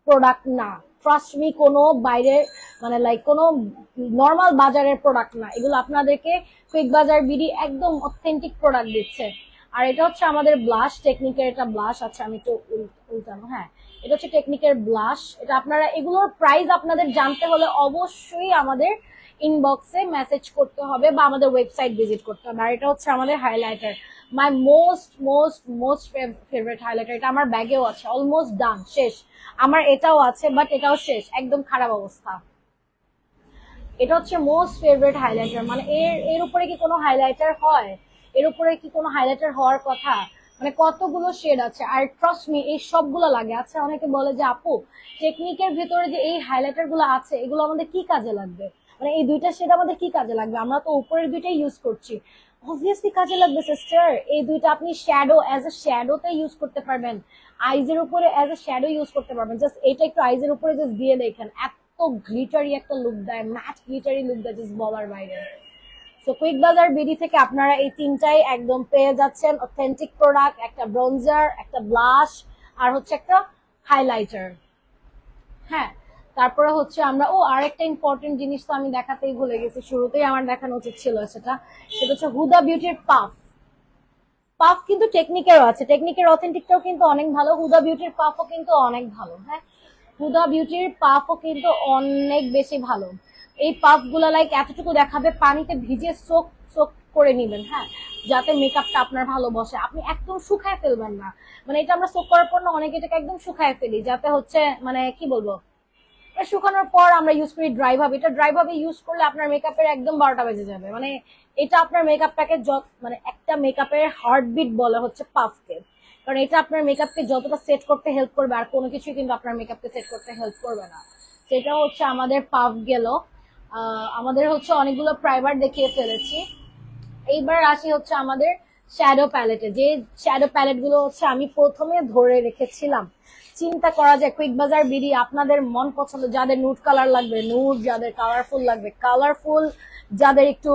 প্রোডাক্ট না, ট্রাস্ট মি, কোনো বাইরের মানে লাইক কোনো নর্মাল বাজারের প্রোডাক্ট না, এগুলো আপনাদেরকে কুইক বাজার বিডি একদম অথেন্টিক প্রোডাক্ট দিচ্ছে। আর এটা হচ্ছে আমাদের ব্লাশ, টেকনিকের এটা ব্লাশ আছে, আমি তো উল্টানো, হ্যাঁ এটা হচ্ছে টেকনিকের ব্লাশ। এটা আপনারা, এগুলোর প্রাইস আপনাদের জানতে হলে অবশ্যই আমাদের ইনবক্সে মেসেজ করতে হবে বা আমাদের ওয়েবসাইট ভিজিট করতে হবে। আর এটা হচ্ছে আমাদের highlighter, my most most most favourite highlighter, এটা আমার ব্যাগেও আছে, অলমোস্ট ডান, শেষ। আমার এটাও আছে, বাট এটাও শেষ, একদম খারাপ অবস্থা। এটা হচ্ছে মোস্ট ফেভারিট হাইলাইটার, মানে এর উপরে কি কোনো হাইলাইটার হয়? এর উপরে কি কোনো হাইলাইটার হওয়ার কথা? মানে কতগুলো শেড আছে, আর ট্রাস্ট মি এই সবগুলো লাগে। আচ্ছা, অনেকে বলে যে আপু টেকনিকের ভিতরে যে এই হাইলাইটার গুলো আছে এগুলো আমাদের কি কাজে লাগবে, মানে এই দুইটা শেড আমাদের কি কাজে লাগবে, আমরা তো উপরের দুইটাই ইউজ করছি। অবভিয়াসলি কাজে লাগবে সিস্টার, এই দুইটা আপনি শ্যাডো অ্যাজ এ শ্যাডোতে ইউজ করতে পারবেন, আইজের উপরে অ্যাজ এ শ্যাডো ইউজ করতে পারবেন। জাস্ট এটা একটু আইজের উপরে জাস্ট দিয়ে দেখেন, এত গ্লিটারি একটা লুক দেয়, ম্যাট গ্লিটারি লুক দেয়, জাস্ট বলার বাইরে। সো কুইক বাজার বিডি থেকে আপনারা এই তিনটাই একদম পেয়ে যাচ্ছেন, অথেন্টিক প্রোডাক্ট, একটা ব্রোঞ্জার, একটা ব্লাশ, আর হচ্ছে একটা হাইলাইটার। হ্যাঁ, তারপরে হচ্ছে আমরা আরেকটা ইম্পর্টেন্ট জিনিস তো আমি দেখাতেই ভুলে গেছি, শুরুতেই আমার দেখানো উচিত ছিল, সেটা হচ্ছে হুদা বিউটির পাফ। পাফ কিন্তু টেকনিকেরও আছে, টেকনিকের অথেন্টিকটাও কিন্তু অনেক ভালো, হুদা বিউটির পাফও কিন্তু অনেক ভালো। হ্যাঁ, হুদা বিউটির পাফও কিন্তু অনেক বেশি ভালো। এই পাফ গুলা লাইক এতটুকু দেখাবে, পানিতে ভিজে সোক সোক করে নিবেন, হ্যাঁ, যাতে মেকআপটা আপনার ভালো বসে, আপনি একদম শুকায় ফেলবেন না। মানে এটা আমরা সোক করার পর না অনেকে এটাকে একদম শুকায় ফেলি, যাতে হচ্ছে মানে কি বলবো, শুকানোর পর আমরা ইউজ করি ড্রাই ভাবে। এটা ড্রাই ভাবে ইউজ করলে আপনার মেকআপের একদম 12টা বেজে যাবে। মানে এটা আপনার মেকআপটাকে মানে একটা মেকআপের হার্টবিট বলে হচ্ছে পাফকে, কারণ এটা আপনার মেকআপকে যতটা সেট করতে হেল্প করবে আর কোনো কিছুই কিন্তু আপনার মেকআপকে সেট করতে হেল্প করবে না। সেটা হচ্ছে আমাদের পাফ গেল। আমাদের হচ্ছে অনেকগুলো প্রাইমার দেখিয়ে ফেলেছি, এইবার আসি হচ্ছে আমাদের শ্যাডো প্যালেটে। যে শ্যাডো প্যালেট গুলো হচ্ছে আমি প্রথমে ধরে রেখেছিলাম, চিন্তা করা যায় কুইক বাজার বিডি আপনাদের মন পছন্দ, যাদের নুড কালার লাগবে নুড, যাদের কালারফুল লাগবে কালারফুল, যাদের একটু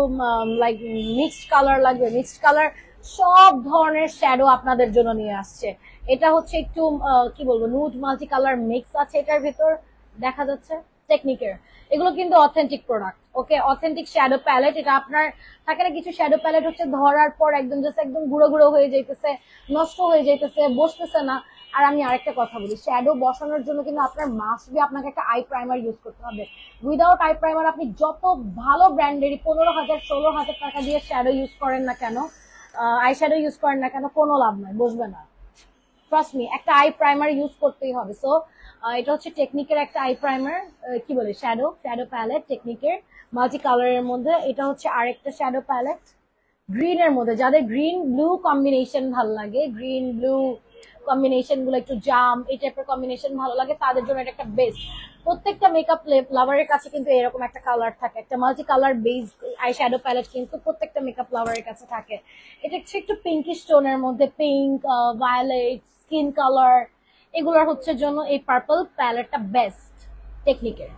লাইক মিক্সড কালার লাগবে মিক্সড কালার, সব ধরনের শ্যাডো আপনাদের জন্য নিয়ে আসছে। এটা হচ্ছে একটু কি বলবো, নুড মাল্টি কালার মিক্স আছে এটার ভিতর, দেখা যাচ্ছে টেকনিকের। এগুলো কিন্তু অথেন্টিক প্রোডাক্ট, ওকে, অথেন্টিক শ্যাডো প্যালেট। এটা আপনার থাকে না কিছু শ্যাডো প্যালেট হচ্ছে ধরার পর একদম জাস্ট একদম গুঁড়ো গুঁড়ো হয়ে যাইতেছে, নষ্ট হয়ে যাইতেছে, বসতেছে না। আর আমি আরেকটা কথা বলি, শ্যাডো বসানোর জন্য কিন্তু আপনার মাস্ট বি আপনাকে একটা আই প্রাইমার ইউজ করতে হবে। উইদাউট আই প্রাইমার আপনি যত ভালো ব্র্যান্ডেরই 15,000 16,000 টাকা দিয়ে শ্যাডো ইউজ করেন না কেন, আই শ্যাডো ইউজ করেন না কেন, কোনো লাভ নাই, বসবে না। ট্রাস্ট মি, একটা আই প্রাইমার ইউজ করতেই হবে। সো এটা হচ্ছে টেকনিকের একটা আই প্রাইমার, কি বলে শ্যাডো প্যালেট টেকনিকের মাল্টি কালারের মধ্যে। এটা হচ্ছে আরেকটা শ্যাডো প্যালেট গ্রিন এর মধ্যে, যাদের গ্রিন ব্লু কম্বিনেশন ভালো লাগে, গ্রিন ব্লু কম্বিনেশন গুলো একটু জাম এই টাইপের কম্বিনেশন ভালো লাগে, তাদের জন্য এটা একটা বেস্ট। প্রত্যেকটা মেকআপ লাভারের কাছে কিন্তু এরকম একটা কালার থাকে, একটা multi colour base eye shadow palette কিন্তু প্রত্যেকটা মেকআপ লাভারের কাছে থাকে। এটা হচ্ছে একটু পিঙ্কিশ টোনের মধ্যে, পিঙ্ক, ভায়োলেট, স্কিন কালার, এগুলোর হচ্ছে জন্য এই পার্পল প্যালেটটা বেস্ট টেকনিকের।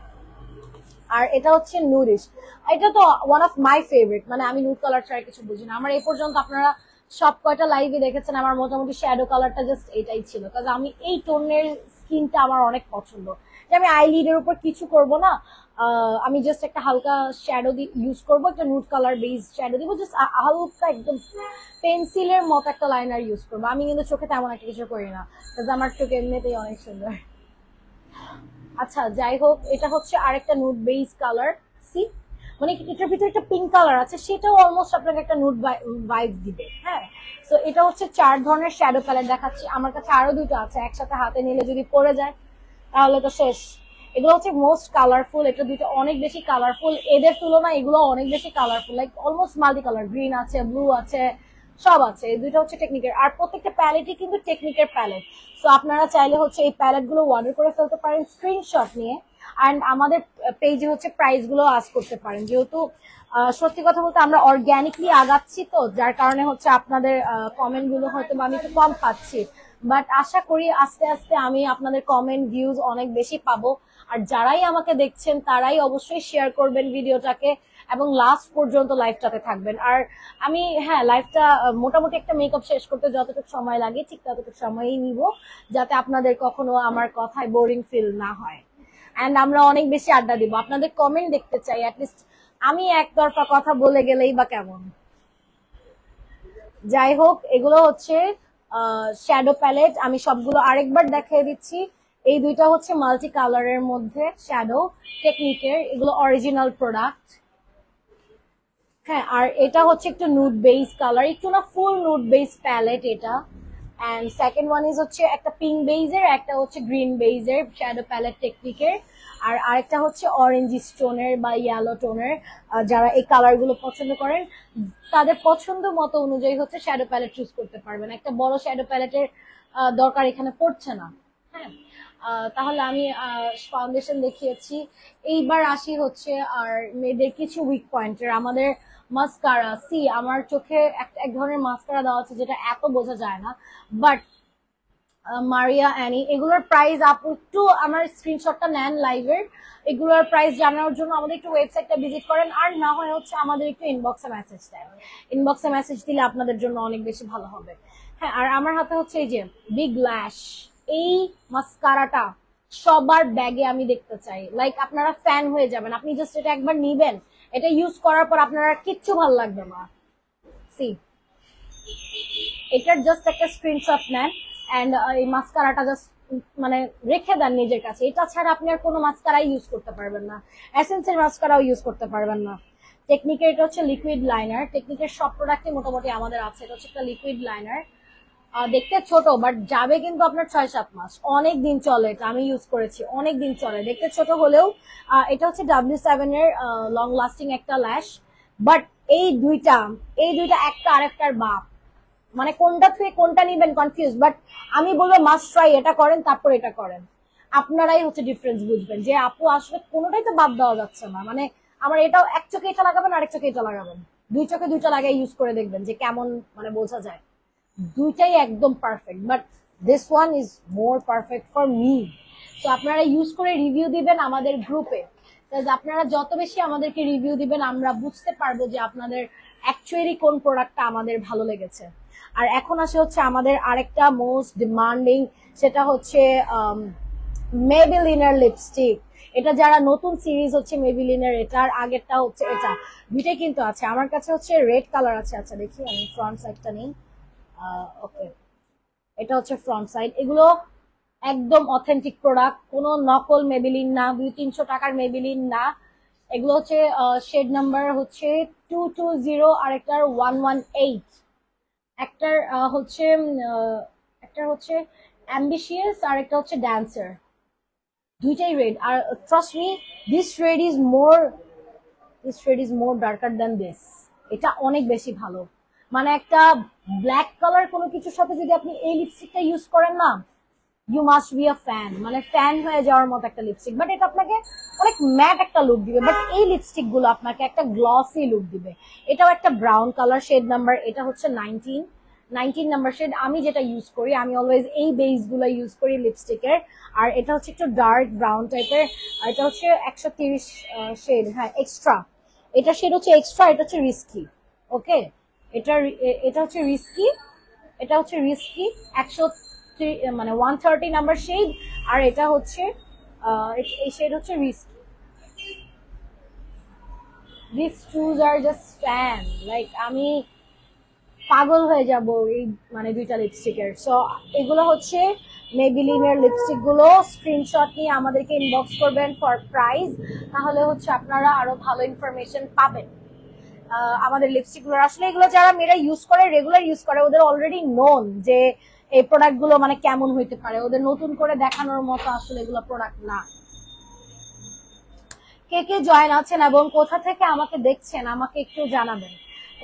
আর এটা হচ্ছে নুডিশ, এটা তো ওয়ান অফ মাই ফেভারিট, মানে আমি নুড কালার ছাড়া কিছু বুঝি না। আমার এই পর্যন্ত আপনারা সব কয়টা লাইভে দেখেছেন, আমার মোটামুটি শ্যাডো কালারটা জাস্ট এটাই ছিল, কারণ আমি এই টোনের স্কিনটা আমার অনেক পছন্দ, যে আমি আইলিডের উপর কিছু করব না, আমি জাস্ট একটা হালকা শ্যাডো ইউজ করবো, একটা নুড কালার বেস শ্যাডো দিব, জাস্ট হালকা একদম পেন্সিলের মতো একটা লাইনার ইউজ করবো। আমি কিন্তু চোখে তেমন একটা কিছু করি না, কারণ আমার চোখ এমনিতেই অনেক সুন্দর। আচ্ছা যাই হোক, এটা হচ্ছে আরেকটা নুড বেস কালার, সি মানে এটার ভিতরে একটা পিঙ্ক কালার আছে, সেটাও অলমোস্ট আপনাকে একটা নুড ভাইব দিবে। হ্যাঁ, তো এটা হচ্ছে 4 ধরনের শ্যাডো প্যালেট দেখাচ্ছি, আমার কাছে আরো দুটো আছে, একসাথে হাতে নিলে যদি পড়ে যায় তাহলে তো শেষ। এগুলো হচ্ছে মোস্ট কালারফুল, এটা দুটো অনেক বেশি কালারফুল, এদের তুলনায় এগুলো অনেক বেশি colourful, like almost multi colour, green আছে, ব্লু আছে, সব আছে। এই দুইটা হচ্ছে টেকনিকের, আর প্রত্যেকটা প্যালেটই কিন্তু টেকনিকের প্যালেট। সো আপনারা চাইলে হচ্ছে এই প্যালেট গুলো অর্ডার করে ফেলতে পারেন স্ক্রিনশট নিয়ে, অ্যান্ড আমাদের পেজে হচ্ছে প্রাইস গুলো আস করতে পারেন, যেহেতু সত্যি কথা বলতে আমরা অর্গ্যানিকলি আগাচ্ছি, তো যার কারণে হচ্ছে আপনাদের কমেন্ট গুলো হয়তো আমি একটু কম পাচ্ছি, বাট আশা করি আস্তে আস্তে আমি আপনাদের কমেন্ট ভিউজ অনেক বেশি পাবো। আর যারাই আমাকে দেখছেন তারাই অবশ্যই শেয়ার করবেন ভিডিওটাকে এবং লাস্ট পর্যন্ত লাইভটাতে থাকবেন। আর আমি হ্যাঁ লাইভটা মোটামুটি একটা মেকআপ শেষ করতে যতটুকু সময় লাগে ঠিক ততটুকু সময়ই নিব, যাতে আপনাদের কখনো আমার কথায় বোরিং ফিল না হয়। এন্ড আমরা অনেক বেশি আড্ডা দিব, আপনাদের কমেন্ট দেখতে চাই, অ্যাটলিস্ট আমি একতরফা কথা বলে গেলেই বা কেমন। যাই হোক, এগুলো হচ্ছে শ্যাডো প্যালেট, আমি সবগুলো আরেকবার দেখিয়ে দিচ্ছি। এই দুইটা হচ্ছে মাল্টি কালারের মধ্যে শ্যাডো টেকনিকের, এগুলো অরিজিনাল প্রোডাক্ট। হ্যাঁ, আর এটা হচ্ছে একটু নুড বেস কালার, একটু না ফুল নুড বেস প্যালেট এটা। অ্যান্ড সেকেন্ড ওয়ান ইজ হচ্ছে একটা পিঙ্ক বেইজের, একটা হচ্ছে গ্রিন বেইজের শ্যাডো প্যালেট টেকনিকের, আর আরেকটা হচ্ছে অরেঞ্জ স্টোনের বা ইয়েলো টোনের। যারা এই কালার গুলো পছন্দ করেন তাদের পছন্দ মতো অনুযায়ী হচ্ছে শ্যাডো প্যালেট চুজ করতে পারবেন। একটা বড় শ্যাডো প্যালেটের দরকার এখানে পড়ছে না। হ্যাঁ, তাহলে আমি ফাউন্ডেশন দেখিয়েছি, এইবার আসি হচ্ছে আর মেয়েদের কিছু উইক পয়েন্টের। আমাদের মাস্কারা, আমার চোখে এক ধরনের মাস্কারা দেওয়া আছে যেটা এত বোঝা যায় না, বাট মারিয়া অ্যানি এগুলোর প্রাইস আপু একটু আমার স্ক্রিনশটটা নেন লাইভের, এগুলোর প্রাইস জানার জন্য আমাদের একটু ওয়েবসাইটটা ভিজিট করেন, আর না হয় হচ্ছে আমাদের একটু ইনবক্সে মেসেজ দেন। ইনবক্সে মেসেজ দিলে আপনাদের জন্য অনেক বেশি ভালো হবে। হ্যাঁ, আর আমার হাতে হচ্ছে এই যে বিগ ল্যাশ, এই মাস্কারাটা সবার ব্যাগে আমি দেখতে চাই। লাইক আপনারা ফ্যান হয়ে যাবেন, আপনি জাস্ট এটা একবার নিবেন, এটা ইউজ করার পর আপনারা কিচ্ছু ভালো লাগবে না। সি, এটার জাস্ট একটা স্ক্রিনশট নেন এন্ড এই মাস্কারাটা জাস্ট মানে রেখে দেন নিজের কাছে। এটা ছাড়া আপনি আর কোনো মাস্কারাই ইউজ করতে পারবেন না, এসেন্সের মাস্কারাও ইউজ করতে পারবেন না। টেকনিকের এটা হচ্ছে লিকুইড লাইনার, টেকনিকের সব প্রোডাক্টই মোটামুটি আমাদের আছে। এটা হচ্ছে একটা লিকুইড লাইনার, দেখতে ছোট বাট যাবে কিন্তু আপনার 6-7 মাস, অনেক দিন চলে। এটা আমি ইউজ করেছি, অনেক দিন চলে। দেখতে ছোট হলেও এটা হচ্ছে W7 এর লং লাস্টিং একটা ল্যাশ। বাট এই দুইটা একটা আরেকটার বাপ, মানে কোনটা থেকে কোনটা নিবেন কনফিউজ। বাট আমি বলবো মাস্ট ট্রাই, এটা করেন তারপর এটা করেন, আপনারাই হচ্ছে ডিফারেন্স বুঝবেন যে আপু আসলে কোনোটাই তো বাদ দেওয়া যাচ্ছে না। মানে আমার এটাও এক চোখে এটা লাগাবেন, আরেক চোখে এটা লাগাবেন, দুই চোখে দুইটা লাগাই ইউজ করে দেখবেন যে কেমন মানে বোঝা যায়। দুইটাই একদম perfect, but this one is more perfect for me. তো আপনারা ইউজ করে রিভিউ দিবেন আমাদের গ্রুপে। আপনারা যত বেশি আমাদেরকে রিভিউ দিবেন আমরা বুঝতে পারবো যে আপনাদের অ্যাকচুয়ালি কোন প্রোডাক্টটা আমাদের ভালো লেগেছে। আর এখন আসে হচ্ছে আমাদের আরেকটা মোস্ট ডিমান্ডিং, সেটা হচ্ছে মেবিলিনের লিপস্টিক। এটা যারা নতুন সিরিজ হচ্ছে মেবিলিনের, এটার আগেরটা হচ্ছে এটা, দুইটাই কিন্তু আছে আমার কাছে। হচ্ছে রেড কালার আছে, আচ্ছা দেখি আমি ফ্রন্ট সাইডটা নেই। ওকে, এটা হচ্ছে ফ্রন্ট সাইড। এগুলো একদম অথেন্টিক প্রোডাক্ট, কোনো নকল মেবিলিন না, 200-300 টাকার মেবিলিন না। এগুলো হচ্ছে শেড নাম্বার হচ্ছে 220 আর একটার 118। একটার হচ্ছে অ্যাম্বিশিয়াস আর একটা হচ্ছে ড্যান্সার, দুইটাই রেড। আর trust me, this red is more darker than this. এটা অনেক বেশি ভালো। মানে একটা ব্ল্যাক কালার কোনো কিছুর সাথে যদি আপনি এই লিপস্টিকটা ইউজ করেন না, you must be a fan, মানে ফ্যান হয়ে যাওয়ার মতো একটা লিপস্টিক। বাট এটা আপনাকে অনেক ম্যাট একটা লুক দিবে, বাট এই লিপস্টিক গুলো আপনাকে একটা গ্লসি লুক দিবে। এটাও একটা ব্রাউন কালার, শেড নাম্বার এটা হচ্ছে 19 নাম্বার শেড। আমি যেটা ইউজ করি, আমি অলওয়েজ এই বেস গুলো ইউজ করি লিপস্টিকের। আর এটা হচ্ছে একটু ডার্ক ব্রাউন টাইপের, আর এটা হচ্ছে 130 শেড, হ্যাঁ এক্সট্রা। এটা শেড হচ্ছে এক্সট্রা, এটা হচ্ছে রিস্কি। ওকে, এটা হচ্ছে রিস্কি, এটা হচ্ছে রিস্কি 130 নাম্বার শেড। আর এটা হচ্ছে এই শেড হচ্ছে risky. This twos are just fan, like আমি পাগল হয়ে যাব এই মানে দুইটা লিপস্টিকের। সো এগুলো হচ্ছে মেবিলিনের লিপস্টিক গুলো। স্ক্রিনশট নিয়ে আমাদেরকে ইনবক্স করবেন ফর প্রাইস, তাহলে হচ্ছে আপনারা আরো ভালো ইনফরমেশন পাবেন। আমাদের লিপস্টিক গুলো আসলে এগুলো যারা মেয়েরা ইউজ করে, রেগুলার ইউজ করে, ওদের অলরেডি নোন যে এই প্রোডাক্ট গুলো মানে কেমন হইতে পারে। ওদের নতুন করে দেখানোর মতো আসলে এগুলো প্রোডাক্ট না। কে কে জয়েন আছেন এবং কোথা থেকে আমাকে দেখছেন আমাকে একটু জানাবেন।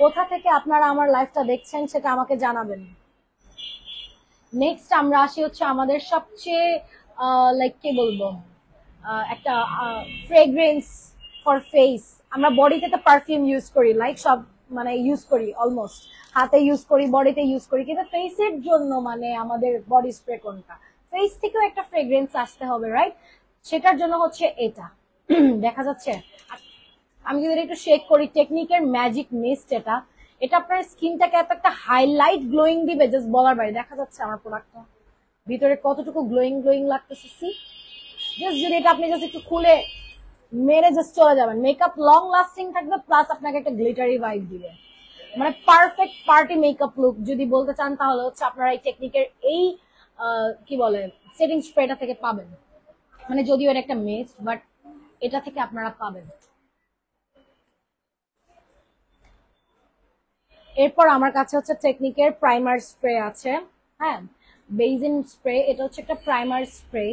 কোথা থেকে আপনারা আমার লাইফটা দেখছেন সেটা আমাকে জানাবেন। নেক্সট আমরা আসি হচ্ছে আমাদের সবচেয়ে লাইক কি বলবো, একটা ফ্রেগ্রেন্স ফর ফেস। আমরা বডিতে তো পারফিউম ইউজ করি, লাইক সব মানে ইউজ করি, অলমোস্ট হাতে ইউজ করি, বডিতে ইউজ করি, কিন্তু ফেসের জন্য মানে আমাদের বডি স্প্রে কোনটা, ফেস থেকেও একটা ফ্রেগ্রেন্স আসতে হবে, রাইট? সেটার জন্য হচ্ছে এটা দেখা যাচ্ছে। আমি যদি একটু শেক করি, টেকনিকের ম্যাজিক মিস্ট। এটা এটা আপনার স্কিনটাকে এত একটা হাইলাইট গ্লোয়িং দিবে, জাস্ট বলার বাইরে। দেখা যাচ্ছে আমার প্রোডাক্টটা ভিতরে কতটুকু গ্লোয়িং গ্লোয়িং লাগতেছে। জাস্ট যদি এটা আপনি জাস্ট একটু খুলে মেরে জাস্ট চলে যাবেন, মেকআপ লং লাস্টিং থাকবে, প্লাস আপনাকে একটা গ্লিটারি ভাইব দিবে। মানে পারফেক্ট পার্টি মেকআপ লুক যদি বলতে চান, তাহলে হচ্ছে আপনারা এই টেকনিকের এই কি বলে সেটিং স্প্রেটা থেকে পাবেন। মানে যদিও এটা একটা মিস্ট, বাট এটা থেকে আপনারা পাবেন। এরপর আমার কাছে হচ্ছে টেকনিকের প্রাইমার স্প্রে আছে। হ্যাঁ, বেইজিন স্প্রে, এটা হচ্ছে একটা প্রাইমার স্প্রে।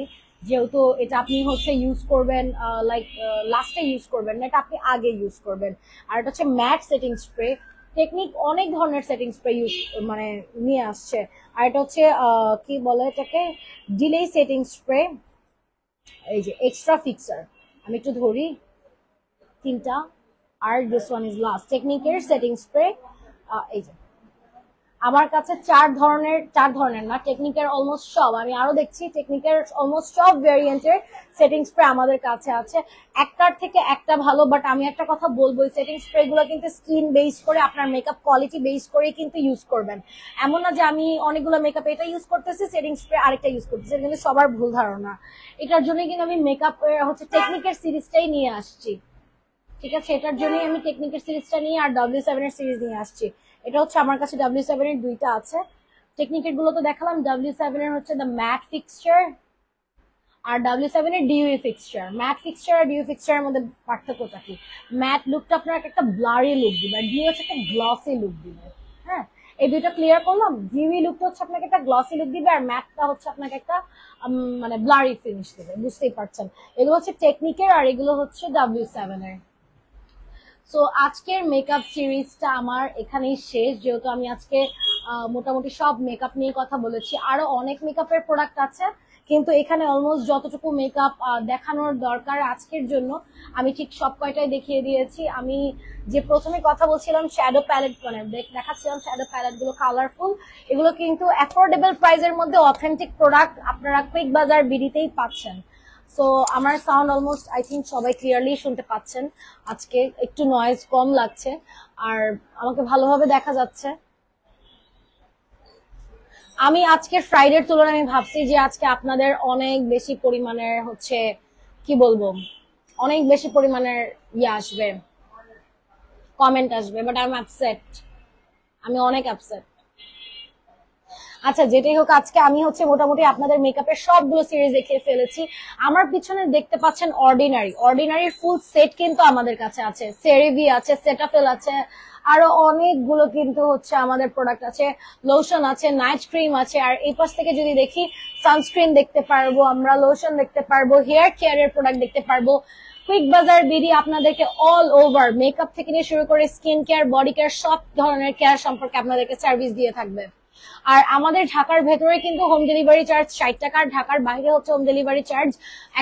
যেহেতু এটা আপনি হচ্ছে ইউজ করবেন লাইক লাস্টে ইউজ করবেন না, এটা আপনি আগে ইউজ করবেন। আর এটা হচ্ছে ম্যাট সেটিং স্প্রে। টেকনিক অনেক ধরনের সেটিং স্প্রে ইউজ মানে নিয়ে আসছে। আর এটা হচ্ছে কি বলে এটাকে, ডিলে সেটিং স্প্রে। এই যে এক্সট্রা ফিক্সার, আমি একটু ধরি তিনটা। আর দিস ওয়ান ইজ লাস্ট টেকনিকের সেটিং স্প্রে। এই যে আমার কাছে চার ধরনের না, টেকনিকের অলমোস্ট সব, আমি আরো দেখছি টেকনিকের অলমোস্ট সব ভেরিয়েন্টের সেটিং স্প্রে আমাদের কাছে আছে। একটার থেকে একটা ভালো, বাট আমি একটা কথা বলবো, সেটিং স্প্রে গুলো কিন্তু স্কিন বেস করে, আপনার মেকআপ কোয়ালিটি বেস করে কিন্তু ইউজ করবেন। এমন না যে আমি অনেকগুলো মেকআপ এটা ইউজ করতেছি, সেটিং স্প্রে আরেকটা ইউজ করতেছি, এটা কিন্তু সবার ভুল ধারণা। এটার জন্য কিন্তু আমি মেকআপ হচ্ছে টেকনিকের সিরিজটাই নিয়ে আসছি, ঠিক আছে? এটার জন্যই আমি টেকনিকের সিরিজটা নিয়ে আর W7 এর সিরিজ নিয়ে আসছি। এটা হচ্ছে আমার কাছে W7 এর দুইটা আছে। টেকনিকের গুলো তো দেখালাম। W7 এর হচ্ছে the mat fixture R W7 এর ডিউই ফিক্সচার। ম্যাট ফিক্সচার আর ডিউই ফিক্সচারের মধ্যে পার্থক্যটা কি? ম্যাট লুকটা আপনার একটা ব্লারি লুক দিবে, আর ডিউ হচ্ছে একটা গ্লসি লুক দিবে। হ্যাঁ, এই দুইটা ক্লিয়ার করলাম। ডিউই লুকটা হচ্ছে আপনাকে একটা গ্লসি লুক দিবে, আর ম্যাটটা হচ্ছে আপনাকে একটা মানে ব্লারি ফিনিশ দিবে, বুঝতেই পারছেন। এগুলো হচ্ছে টেকনিকের, আর এগুলো হচ্ছে W7 এর। সো আজকের মেকআপ সিরিজটা আমার এখানেই শেষ, যেহেতু আমি আজকে মোটামুটি সব মেকআপ নিয়ে কথা বলেছি। আরো অনেক মেকআপের প্রোডাক্ট আছে, কিন্তু এখানে অলমোস্ট যতটুকু মেকআপ দেখানোর দরকার আজকের জন্য আমি ঠিক সব কয়টাই দেখিয়ে দিয়েছি। আমি যে প্রথমে কথা বলছিলাম শ্যাডো প্যালেট, মানে দেখাচ্ছিলাম শ্যাডো প্যালেট গুলো কালারফুল, এগুলো কিন্তু অ্যাফোর্ডেবল প্রাইসের মধ্যে অথেন্টিক প্রোডাক্ট আপনারা কুইক বাজার বিডিতেই পাচ্ছেন। সো আমার সাউন্ড অলমোস্ট আই থিঙ্ক সবাই ক্লিয়ারলি শুনতে পাচ্ছেন। আজকে একটু নয়েজ কম লাগছে, আর আমাকে ভালোভাবে দেখা যাচ্ছে। আমি আজকে ফ্রাইডের তুলনায় আমি ভাবছি যে আজকে আপনাদের অনেক বেশি পরিমাণের হচ্ছে কি বলবো, অনেক বেশি পরিমাণের আসবে, কমেন্ট আসবে, বাট আই এম আপসেট, আমি অনেক আপসেট। আচ্ছা, যেটাই হোক, আজকে আমি হচ্ছে মোটামুটি আপনাদের মেকআপের সবগুলো সিরিজ দেখিয়ে ফেলেছি। আমার পিছনে দেখতে পাচ্ছেন অর্ডিনারি ফুল সেট কিন্তু আমাদের কাছে আছে, সেরিভি আছে, সেটাফেল আছে, আরো অনেকগুলো কিন্তু হচ্ছে আমাদের প্রোডাক্ট আছে, লোশন আছে, নাইট ক্রিম আছে। আর এই পাশ থেকে যদি দেখি, সানস্ক্রিন দেখতে পারবো আমরা, লোশন দেখতে পারবো, হেয়ার কেয়ারের প্রোডাক্ট দেখতে পারবো। কুইক বাজার বিডি আপনাদেরকে অল ওভার মেকআপ থেকে নিয়ে শুরু করে স্কিন কেয়ার, বডি কেয়ার, সব ধরনের কেয়ার সম্পর্কে আপনাদেরকে সার্ভিস দিয়ে থাকবে। আর আমাদের ঢাকার ভেতরে কিন্তু হোম ডেলিভারি চার্জ 60 টাকা, ঢাকার বাইরে হচ্ছে হোম ডেলিভারি চার্জ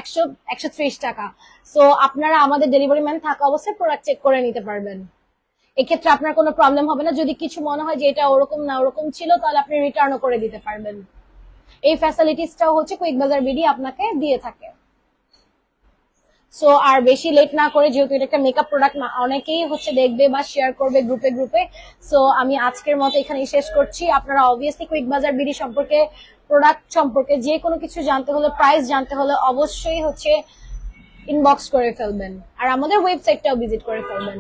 130 টাকা। সো আপনারা আমাদের ডেলিভারি ম্যান থাকা অবস্থায় প্রোডাক্ট চেক করে নিতে পারবেন। এক্ষেত্রে আপনার কোনো প্রবলেম হবে না। যদি কিছু মনে হয় যে এটা ওরকম না ওরকম ছিল, তাহলে আপনি রিটার্নও করে দিতে পারবেন। এই ফ্যাসিলিটিসটাও হচ্ছে কুইক বাজার বিডি আপনাকে দিয়ে থাকে। সো আর বেশি লেট না করে, যেহেতু এটা একটা মেকআপ প্রোডাক্ট, অনেকেই হচ্ছে দেখবে বা শেয়ার করবে গ্রুপে গ্রুপে, সো আমি আজকের মতো এখানেই শেষ করছি। আপনারা অবভিয়াসলি কুইক বাজার বিডি সম্পর্কে, প্রোডাক্ট সম্পর্কে যে কোনো কিছু জানতে হলে, প্রাইস জানতে হলে অবশ্যই হচ্ছে ইনবক্স করে ফেলবেন, আর আমাদের ওয়েবসাইটটাও ভিজিট করে ফেলবেন।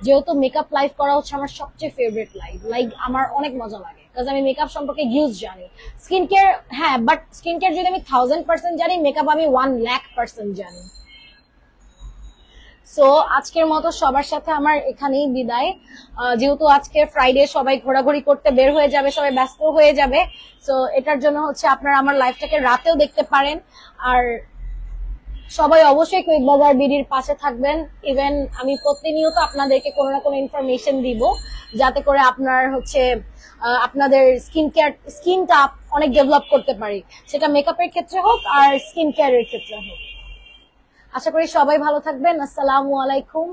যেহেতু মেকআপ লাইভ করা হচ্ছে আমার সবচেয়ে ফেভারিট লাইভ, আমার অনেক মজা লাগে, কারণ আমি মেকআপ সম্পর্কে হিউজ জানি। স্কিন কেয়ার, হ্যাঁ, বাট স্কিন কেয়ার যদি আমি 1000% জানি, মেকআপ আমি 1,00,000% জানি। সো আজকের মতো সবার সাথে আমার এখানেই বিদায়। যেহেতু আজকে ফ্রাইডে, সবাই ঘোরাঘুরি করতে বের হয়ে যাবে, সবাই ব্যস্ত হয়ে যাবে। সো এটার জন্য হচ্ছে আপনারা আমার লাইফটাকে রাতেও দেখতে পারেন। আর সবাই অবশ্যই কুইক বাজার বিডির পাশে থাকবেন। ইভেন আমি প্রতিনিয়ত আপনাদেরকে কোনো না কোনো ইনফরমেশন দিব, যাতে করে আপনার হচ্ছে আপনাদের স্কিনটা অনেক ডেভেলপ করতে পারি, সেটা মেকআপের ক্ষেত্রে হোক আর স্কিন কেয়ারের ক্ষেত্রে হোক। আশা করি সবাই ভালো থাকবেন। আসসালামু আলাইকুম।